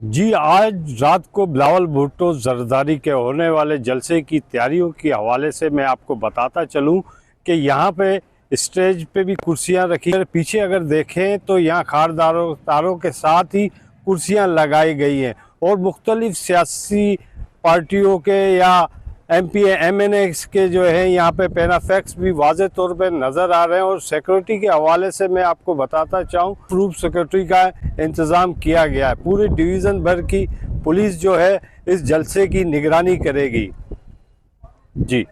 जी, आज रात को बिलावल भुट्टो जरदारी के होने वाले जलसे की तैयारियों के हवाले से मैं आपको बताता चलूं कि यहाँ पे स्टेज पे भी कुर्सियाँ रखी हैं। पीछे अगर देखें तो यहाँ खारदारों तारों के साथ ही कुर्सियाँ लगाई गई हैं और मुख्तलिफ सियासी पार्टियों के या एमपी एमएनए के जो है यहाँ पे पैनाफैक्स भी वाज़े तौर पे नज़र आ रहे हैं। और सिक्योरिटी के हवाले से मैं आपको बताता चाहूँ, प्रूफ सिक्योरिटी का इंतज़ाम किया गया है। पूरे डिवीज़न भर की पुलिस जो है इस जलसे की निगरानी करेगी। जी।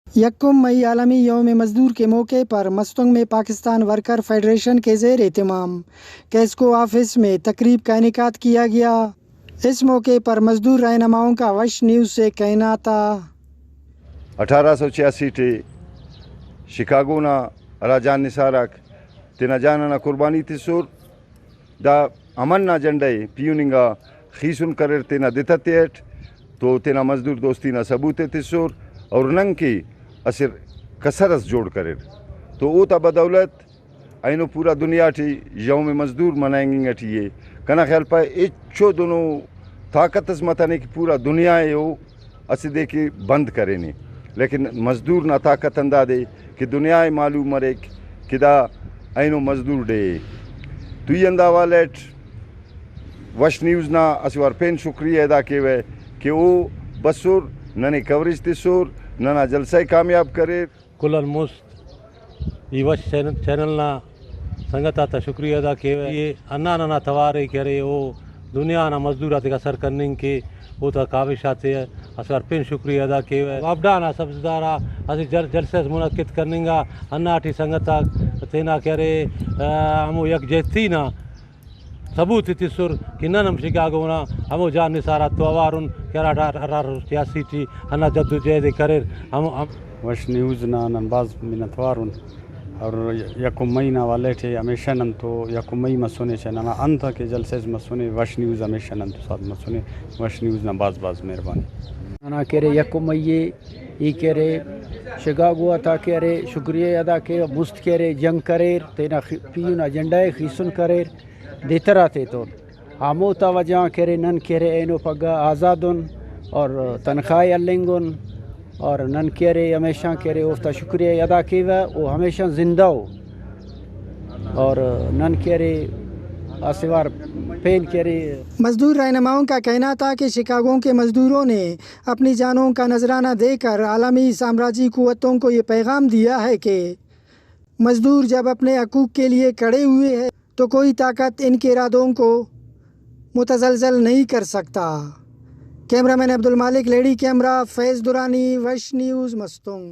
यक्कुम मई आलमी यौम मज़दूर के मौके पर मस्तंग में पाकिस्तान वर्कर फेडरेशन के ज़ेर एहतमाम कैस्को ऑफिस में तकरीब का इनेकाद किया गया। इस मौके पर मज़दूर रहनुमाओं का वश न्यूज़ से कहना था। 1886 टे शिकागो ना राजान निसारक तेना जाना ना कुर्बानी तिसुर दा अमन ना जंडे पियूनिंगा खीसुन करेर तेना दिततेट तो तेना मजदूर दोस्ती ना सबूते तिसुर और नंग की असर कसरस जोड़ करेर तो वो ता बदौलत आइनो पूरा दुनिया टी यौम मजदूर मनाएंगे टी ये कना ख्याल पाए इच्छो दोनों ताकत मताने की पूरा दुनिया है वो असी देखी बंद करे नहीं, लेकिन मजदूर ना ताकत अंदादे कि दुनिया मालूम मरे किदा आइनो मजदूर डे दुई अंदा वालेट वश न्यूज़ ना असवार पेन शुक्रिया अदा केवे कि वो बसुर नने कवरेज तिसुर नना जलसा कामयाब करे कुल ई वश चैनल ना संगत आता शुक्रिया अदा के ये अन्ना नना तवारे करे वो दुनिया ना मजदूर आते का सर करने के वो तो काबिश आते हैं असर पेन शुक्रिया अदा के वापडा ना सब्जदारा असी जलसे मुनक्किद करने का अन्ना टी संगता तेना करे हमो यकजहती ना सबूत तिसुर कि नम शिकागो ना हमो जान निसारा तो अवारुन केरा 1886 टी अन्ना जद्दोजहद करे हम वश न्यूज़ ना नंबाज मिनतवारुन और यकुम महीना वाले थे हमेशा नन तो यकुम मई मसुने चे ना अंत के जलसे मसुने वश न्यूज़ हमेशा नन तो साथ मसुने वश न्यूज़ ना बाज बाज मेहरबानी ना करे यकुम मई ई करे शिकागो अता करे शुक्रिया अदा के मुस्त करे जंग करे तेना पीन एजेंडा खीसुन करे देतरा थे तो हमो तवजा करे नन करे एनो पगा आज़ादुन और तनख्वाह अल्लेंगुन और नन करे हमेशा करे उसका शुक्रिया अदा किया वो हमेशा जिंदा हो और नन करे आसिवार पेन करे। मज़दूर रहनुमाओं का कहना था कि शिकागो के मज़दूरों ने अपनी जानों का नजराना देकर आलमी साम्राज्यी कुव्वतों को ये पैगाम दिया है कि मज़दूर जब अपने हकूक़ के लिए खड़े हुए हैं तो कोई ताकत इनके इरादों को मुतज़लज़ल नहीं कर सकता। कैमरामैन अब्दुल मालिक, लेडी कैमरा, फैज़ दुरानी, वश न्यूज़, मस्तंग।